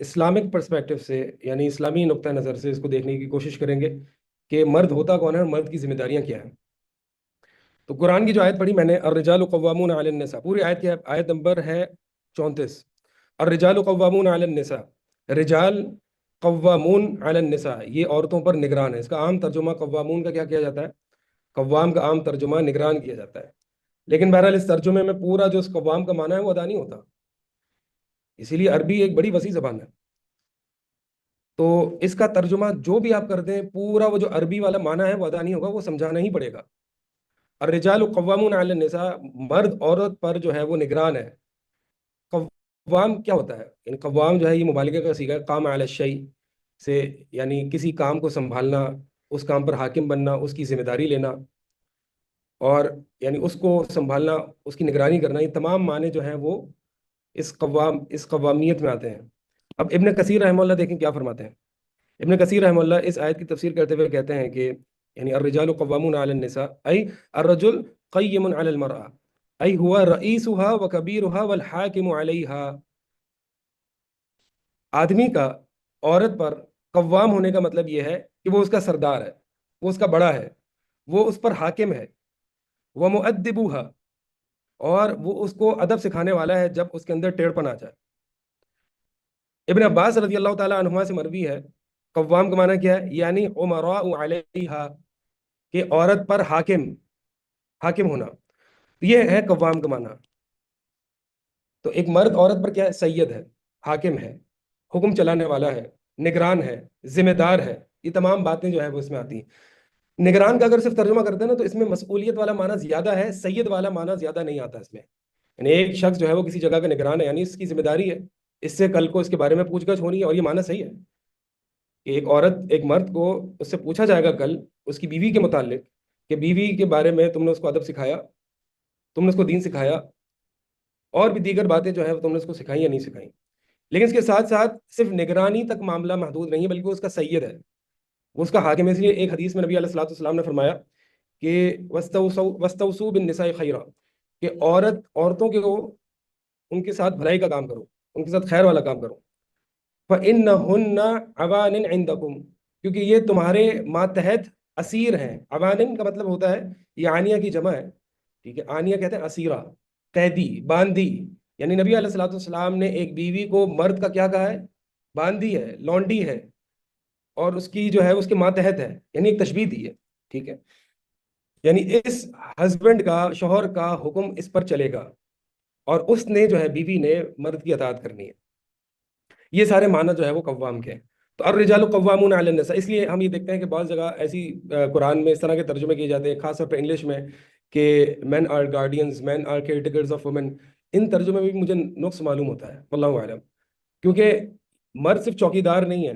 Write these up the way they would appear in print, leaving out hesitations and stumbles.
Islamic perspective سے یعنی اسلامی نقطہ نظر سے اس کو دیکھنے کی کوشش کریں گے کہ مرد ہوتا کون ہے اور مرد کی ذمہ داریاں کیا ہیں. تو قرآن کی جو آیت پڑھی میں نے، الرجال قوامون علی النساء، پوری آیت کی آیت نمبر ہے 34. الرجال قوامون علی النساء، رجال قوامون علی النساء، یہ عورتوں پر نگران ہے. اس کا عام ترجمہ قوامون کا کیا کیا جاتا ہے؟ قوام کا عام ترجمہ نگران کیا جاتا ہے. لیکن بہرحال اس ترجمے میں پورا جو اس قوام کا معنی ہے وہ ادا نہیں ہوتا، اسی لیے عربی ایک بڑی وسیع زبان ہے. تو اس کا ترجمہ جو بھی آپ کر دیں، پورا وہ جو عربی والا معنی ہے وہ ادا نہیں ہوگا، وہ سمجھانا ہی پڑے گا. الرجال قوامون علی النساء، مرد عورت پر جو ہے وہ نگران ہے. قوام کیا ہوتا ہے؟ یعنی قوام جو ہے یہ مبالغہ کا صیغہ ہے، قام علی الشیء سے، یعنی کسی کام کو سنبھالنا، اس کام پر حاکم بننا، اس کی ذمہ داری لینا، اور یعنی اس کو سنبھالنا، اس کی نگرانی کرنا، یہ تمام معنی جو ہیں وہ اس قوامیت میں آتے ہیں. اب ابن کثیر رحمہ اللہ دیکھیں کیا فرماتے ہیں. ابن کثیر رحمہ اللہ اس آیت کی تفسیر کرتے ہوئے کہتے ہیں کہ یعنی الرجال قوامون علی النساء ای الرجل قیم علی المرأة ای ہوا رئیسها وکبیرها والحاکم علیہا. آدمی کا عورت پر قوام ہونے کا مطلب یہ ہے کہ وہ اس کا سردار ہے، وہ اس کا بڑا ہے، وہ اس پر حاکم ہے. ومؤدبها، اور وہ اس کو ادب سکھانے والا ہے جب اس کے اندر ٹیڑھپن آ جائے. ابن عباس رضی اللہ تعالیٰ عنہما سے مروی ہے، قوام کا معنی کیا ہے؟ یعنی عمراء علیہا، کہ عورت پر حاکم ہونا، یہ ہے قوام کا معنی. تو ایک مرد عورت پر کیا ہے؟ سید ہے، حاکم ہے، حکم چلانے والا ہے، نگران ہے، ذمہ دار ہے. یہ تمام باتیں جو ہے وہ اس میں آتی ہیں. نگران کا اگر صرف ترجمہ کرتے ہیں نا تو اس میں مسئولیت والا معنی زیادہ ہے، سید والا معنی زیادہ نہیں آتا اس میں. یعنی ایک شخص جو ہے وہ کسی جگہ کا نگران ہے، یعنی اس کی ذمہ داری ہے، اس سے کل کو اس کے بارے میں پوچھ گچھ ہونی ہے. اور یہ معنی صحیح ہے کہ ایک عورت ایک مرد کو اس سے پوچھا جائے گا کل اس کی بیوی کے متعلق کہ بیوی کے بارے میں تم نے اس کو ادب سکھایا، تم نے اس کو دین سکھایا، اور بھی دیگر باتیں جو ہے تم نے اس کو سکھائی یا نہیں سکھائی. لیکن اس کے ساتھ ساتھ صرف نگرانی تک معاملہ محدود نہیں ہے، بلکہ وہ اس کا سید ہے، وہ اس کا حاکم ہے. اس لیے ایک حدیث میں نبی علیہ الصلوۃ والسلام نے فرمایا کہ وَاسْتَوْصُوا بِالنِّسَاءِ خَيْرًا، کہ عورتوں کے ان کے ساتھ بھلائی کا کام کرو، ان کے ساتھ خیر والا کام کرو. فَإِنَّهُنَّ عَوَانٍ عِنْدَكُمْ، کیونکہ یہ تمہارے ماتحت اسیر ہیں. عوانن کا مطلب ہوتا ہے، یہ آنیہ کی جمع ہے، ٹھیک ہے. آنیہ کہتے ہیں اسیرہ، قیدی، باندی. یعنی نبی علیہ الصلوۃ والسلام نے ایک بیوی کو مرد کا کیا کہا ہے؟ باندی ہے، لونڈی ہے، اور اس کی جو ہے اس کے ماتحت ہے، یعنی ایک تشبیہ دی ہے، ٹھیک ہے. یعنی اس ہسبینڈ کا، شوہر کا حکم اس پر چلے گا، اور اس نے جو ہے بیوی نے مرد کی اطاعت کرنی ہے. یہ سارے معنی جو ہے وہ قوام کے ہیں. تو الرجال قوامون علی النساء، اس لیے ہم یہ دیکھتے ہیں کہ بعض جگہ ایسی قرآن میں اس طرح کے ترجمے کیے جاتے ہیں، خاص طور پہ انگلش میں، کہ men are guardians, men are care takers of women. ان ترجمے میں بھی مجھے نقص معلوم ہوتا ہے، واللہ اعلم. کیونکہ مرد صرف چوکیدار نہیں ہے،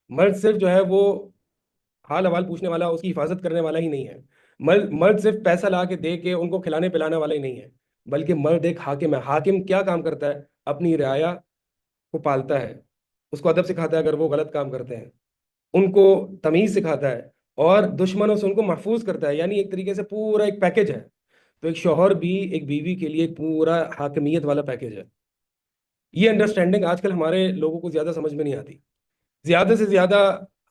مرد صرف جو ہے وہ حال حوال پوچھنے والا، اس کی حفاظت کرنے والا ہی نہیں ہے. مرد صرف پیسہ لا کے دے کے ان کو کھلانے پلانے والا ہی نہیں ہے، بلکہ مرد ایک حاکم ہے. حاکم کیا کام کرتا ہے؟ اپنی رعایا کو پالتا ہے، اس کو ادب سکھاتا ہے اگر وہ غلط کام کرتے ہیں، ان کو تمیز سکھاتا ہے، اور دشمنوں سے ان کو محفوظ کرتا ہے. یعنی ایک طریقے سے پورا ایک پیکج ہے. تو ایک شوہر بھی ایک بیوی کے لیے ایک پورا حاکمیت والا پیکج ہے. یہ انڈرسٹینڈنگ آج کل ہمارے لوگوں کو زیادہ سمجھ میں نہیں آتی. زیادہ سے زیادہ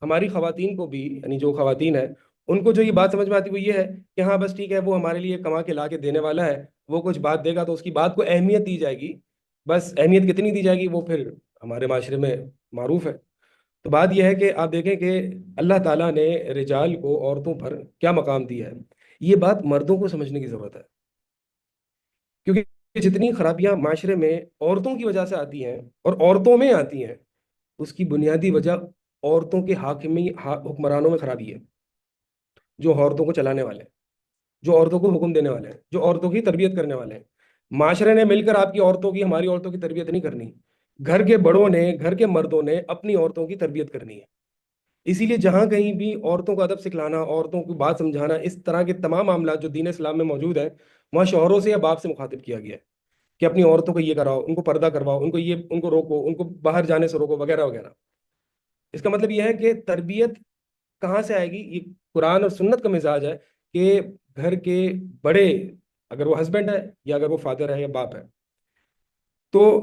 ہماری خواتین کو بھی، یعنی جو خواتین ہیں ان کو جو یہ بات سمجھ میں آتی وہ یہ ہے کہ ہاں بس ٹھیک ہے، وہ ہمارے لیے کما کے لا کے دینے والا ہے، وہ کچھ بات دے گا تو اس کی بات کو اہمیت دی جائے گی. بس اہمیت کتنی دی جائے گی وہ پھر ہمارے معاشرے میں معروف ہے. تو بات یہ ہے کہ آپ دیکھیں کہ اللہ تعالیٰ نے رجال کو، عورتوں پر کیا مقام دیا ہے. یہ بات مردوں کو سمجھنے کی ضرورت ہے، کیونکہ جتنی خرابیاں معاشرے میں عورتوں کی وجہ سے آتی ہیں اور عورتوں میں آتی ہیں، اس کی بنیادی وجہ عورتوں کے حکمرانوں میں خرابی ہے، جو عورتوں کو چلانے والے ہیں، جو عورتوں کو حکم دینے والے ہیں، جو عورتوں کی تربیت کرنے والے ہیں. معاشرے نے مل کر آپ کی عورتوں کی، ہماری عورتوں کی تربیت نہیں کرنی. گھر کے بڑوں نے، گھر کے مردوں نے اپنی عورتوں کی تربیت کرنی ہے. اسی لیے جہاں کہیں بھی عورتوں کو ادب سکھلانا، عورتوں کو بات سمجھانا، اس طرح کے تمام معاملات جو دین اسلام میں موجود ہیں، وہاں شوہروں سے یا باپ سے مخاطب کیا گیا ہے کہ اپنی عورتوں کو یہ کراؤ، ان کو پردہ کرواؤ، ان کو روکو، ان کو باہر جانے سے روکو، وغیرہ وغیرہ. اس کا مطلب یہ ہے کہ تربیت کہاں سے آئے گی؟ یہ قرآن اور سنت کا مزاج ہے کہ گھر کے بڑے، اگر وہ ہسبینڈ ہے یا اگر وہ فادر ہے یا باپ ہے، تو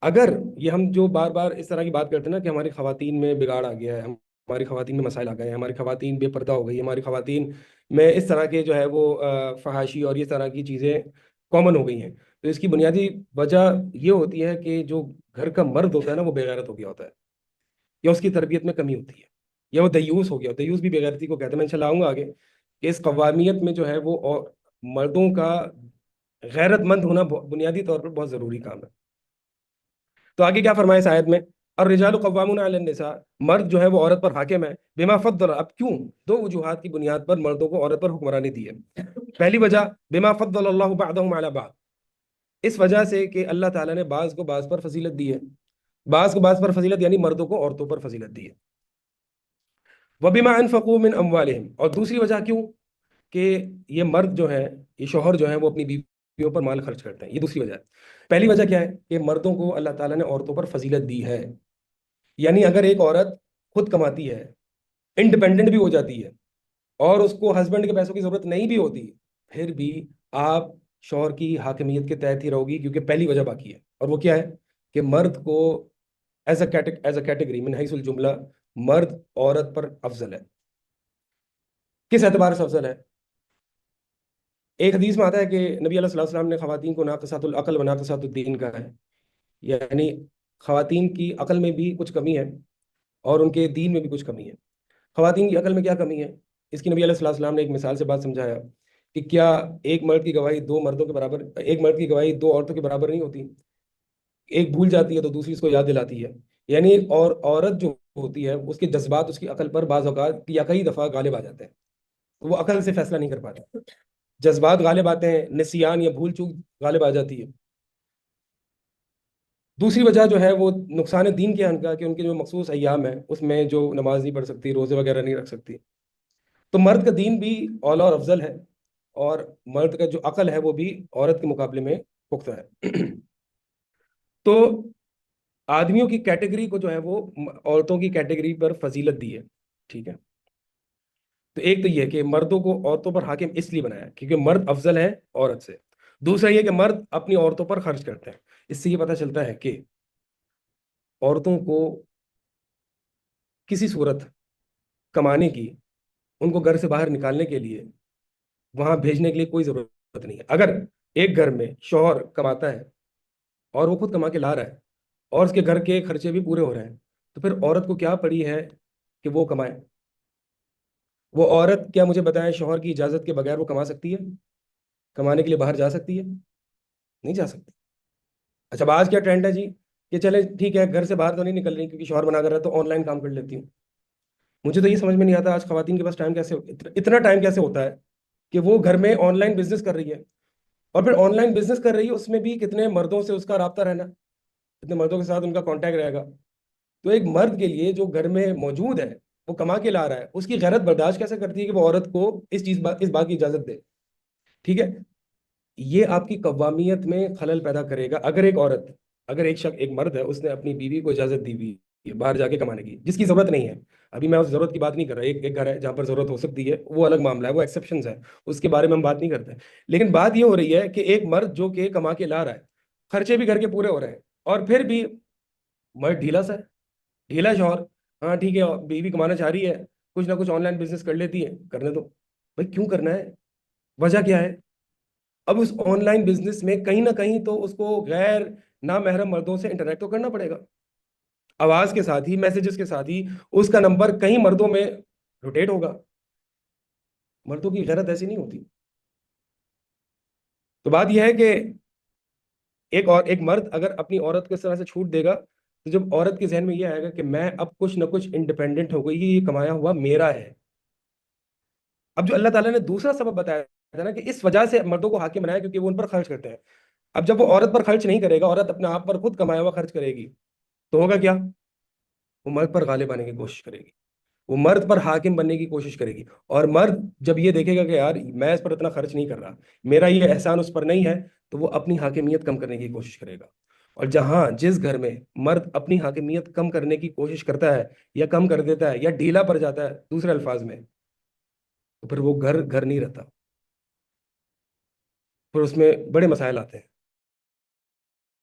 اگر یہ ہم جو بار بار اس طرح کی بات کرتے ہیں نا کہ ہماری خواتین میں بگاڑ آ گیا ہے، ہماری خواتین میں مسائل آ گئے ہیں، ہماری خواتین بے پردہ ہو گئی، ہماری خواتین میں اس طرح کے جو ہے وہ فحاشی اور یہ طرح کی چیزیں کامن ہو گئی ہیں، تو اس کی بنیادی وجہ یہ ہوتی ہے کہ جو گھر کا مرد ہوتا ہے نا وہ بے غیرت ہو گیا ہوتا ہے، یا اس کی تربیت میں کمی ہوتی ہے، یا وہ دیوس ہو گیا. دیوس بھی بے غیرتی کو کہتے ہیں. میں انشاءاللہ آؤں گا آگے کہ اس قوامیت میں جو ہے وہ مردوں کا غیرت مند ہونا بنیادی طور پر بہت ضروری کام ہے. تو آگے کیا فرمایا اس آیت میں؟ الرجال قوامون علی النساء، مرد جو ہے وہ عورت پر حاکم ہے. بما فضل، اب کیوں؟ دو وجوہات کی بنیاد پر مردوں کو عورت پر حکمرانی دی ہے. پہلی وجہ بما فضل اللہ بعضهم علی بعض، اس وجہ سے کہ اللہ تعالیٰ نے بعض کو بعض پر فضیلت دی ہے. بعض کو بعض پر فضیلت یعنی مردوں کو عورتوں پر فضیلت دی ہے. وبما انفقوا من اموالهم، اور دوسری وجہ کیوں؟ کہ یہ مرد جو ہے، یہ شوہر جو ہے وہ اپنی بیویوں پر مال خرچ کرتے ہیں. یہ دوسری وجہ ہے. پہلی وجہ کیا ہے؟ کہ مردوں کو اللہ تعالیٰ نے عورتوں پر فضیلت دی ہے. یعنی اگر ایک عورت خود کماتی ہے، انڈیپینڈنٹ بھی ہو جاتی ہے، اور اس کو ہسبینڈ کے پیسوں کی ضرورت نہیں بھی ہوتی، پھر بھی آپ شوہر کی حاکمیت کے تحت ہی رہو گی، کیونکہ پہلی وجہ باقی ہے. اور وہ کیا ہے؟ کہ مرد کو ایز اے کیٹیگری من حیث الجملہ مرد عورت پر افضل ہے. کس اعتبار سے افضل ہے؟ ایک حدیث میں آتا ہے کہ نبی علیہ الصلوۃ والسلام نے خواتین کو ناقصات العقل و ناقصات الدین کہا ہے. یعنی خواتین کی عقل میں بھی کچھ کمی ہے اور ان کے دین میں بھی کچھ کمی ہے. خواتین کی عقل میں کیا کمی ہے؟ اس کی نبی علیہ الصلوۃ والسلام نے ایک مثال سے بات سمجھایا کہ کیا ایک مرد کی گواہی دو مردوں کے برابر، ایک مرد کی گواہی دو عورتوں کے برابر نہیں ہوتی؟ ایک بھول جاتی ہے تو دوسری اس کو یاد دلاتی ہے. یعنی اور عورت جو ہوتی ہے اس کے جذبات اس کی عقل پر بعض اوقات یا کئی دفعہ غالب آ جاتے ہیں، وہ عقل سے فیصلہ نہیں کر پاتا. جذبات غالب آتے ہیں، نسیان یا بھول چوک غالب آ جاتی ہے. دوسری وجہ جو ہے وہ نقصان دین کے کا کہ ان کے جو مخصوص ایام ہیں اس میں جو نماز نہیں پڑھ سکتی، روزے وغیرہ نہیں رکھ سکتی. تو مرد کا دین بھی اولا اور افضل ہے، اور مرد کا جو عقل ہے وہ بھی عورت کے مقابلے میں پختہ ہے. تو آدمیوں کی کیٹیگری کو جو ہے وہ عورتوں کی کیٹیگری پر فضیلت دی ہے. ٹھیک ہے. تو ایک تو یہ کہ مردوں کو عورتوں پر حاکم اس لیے بنایا کیونکہ مرد افضل ہے عورت سے. دوسرا یہ کہ مرد اپنی عورتوں پر خرچ کرتے ہیں. اس سے یہ پتہ چلتا ہے کہ عورتوں کو کسی صورت کمانے کی، ان کو گھر سے باہر نکالنے کے لیے، وہاں بھیجنے کے لیے کوئی ضرورت نہیں ہے. اگر ایک گھر میں شوہر کماتا ہے اور وہ خود کما کے لا رہا ہے اور اس کے گھر کے خرچے بھی پورے ہو رہے ہیں، تو پھر عورت کو کیا پڑی ہے کہ وہ کمائے؟ وہ عورت کیا مجھے بتائیں شوہر کی اجازت کے بغیر وہ کما سکتی ہے؟ کمانے کے لیے باہر جا سکتی ہے؟ نہیں جا سکتی. اچھا آج کیا ٹرینڈ ہے جی کہ چلے ٹھیک ہے گھر سے باہر تو نہیں نکل رہی کیونکہ شوہر منع کر رہا ہے تو آن لائن کام کر لیتی ہوں. مجھے تو یہ سمجھ میں نہیں آتا آج خواتین کے پاس ٹائم کیسے، اتنا ٹائم کیسے ہوتا ہے کہ وہ گھر میں آن لائن بزنس کر رہی ہے، اور پھر آن لائن بزنس کر رہی ہے اس میں بھی کتنے مردوں سے اس کا رابطہ رہنا، کتنے مردوں کے ساتھ ان کا کانٹیکٹ رہے گا. تو ایک مرد کے لیے جو گھر میں موجود ہے، وہ کما کے لا رہا ہے، اس کی غیرت برداشت کیسے کرتی ہے کہ وہ عورت کو اس بات کی اجازت دے؟ ٹھیک ہے. یہ آپ کی قوامیت میں خلل پیدا کرے گا. اگر ایک عورت، اگر ایک شخص، ایک مرد ہے، اس نے اپنی بیوی کو اجازت دی ہوئی ہے باہر جا کے کمانے کی جس کی ضرورت نہیں ہے. ابھی میں اس ضرورت کی بات نہیں کر رہا، ایک گھر ہے جہاں پر ضرورت ہو سکتی ہے، وہ الگ معاملہ ہے، وہ ایکسیپشنز ہے، اس کے بارے میں ہم بات نہیں کرتے. لیکن بات یہ ہو رہی ہے کہ ایک مرد جو کہ کما کے لا رہا ہے، خرچے بھی گھر کے پورے ہو رہے ہیں، اور پھر بھی مرد ڈھیلا سا ہے، ڈھیلا شوہر. ہاں ٹھیک ہے بیوی کمانا چاہ رہی ہے، کچھ نہ کچھ آن لائن بزنس کر لیتی ہے، کرنے دو. بھائی کیوں کرنا ہے؟ وجہ کیا ہے؟ اب اس آن لائن بزنس میں کہیں نہ کہیں تو اس کو غیر نامحرم مردوں سے انٹریکٹ تو کرنا پڑے گا. آواز کے ساتھ ہی، میسیجز کے ساتھ ہی اس کا نمبر کئی مردوں میں روٹیٹ ہوگا. مردوں کی غیرت ایسی نہیں ہوتی. تو بات یہ ہے کہ ایک مرد اگر اپنی عورت کو اس طرح سے چھوٹ دے گا تو جب عورت کے ذہن میں یہ آئے گا کہ میں اب کچھ نہ کچھ انڈیپینڈنٹ ہو گئی، یہ کمایا ہوا میرا ہے. اب جو اللہ تعالیٰ نے دوسرا سبب بتایا تھا نا کہ اس وجہ سے مردوں کو حاکم بنایا کیونکہ وہ ان پر خرچ کرتے ہیں. اب جب وہ عورت پر خرچ نہیں کرے گا، عورت اپنے آپ پر خود کمایا ہوا خرچ کرے گی، تو ہوگا کیا؟ وہ مرد پر غالب آنے کی کوشش کرے گی، وہ مرد پر حاکم بننے کی کوشش کرے گی. اور مرد جب یہ دیکھے گا کہ یار میں اس پر اتنا خرچ نہیں کر رہا، میرا یہ احسان اس پر نہیں ہے، تو وہ اپنی حاکمیت کم کرنے کی کوشش کرے گا. اور جس گھر میں مرد اپنی حاکمیت کم کرنے کی کوشش کرتا ہے یا کم کر دیتا ہے یا ڈھیلا پڑ جاتا ہے دوسرے الفاظ میں، تو پھر وہ گھر نہیں رہتا، پھر اس میں بڑے مسائل آتے ہیں.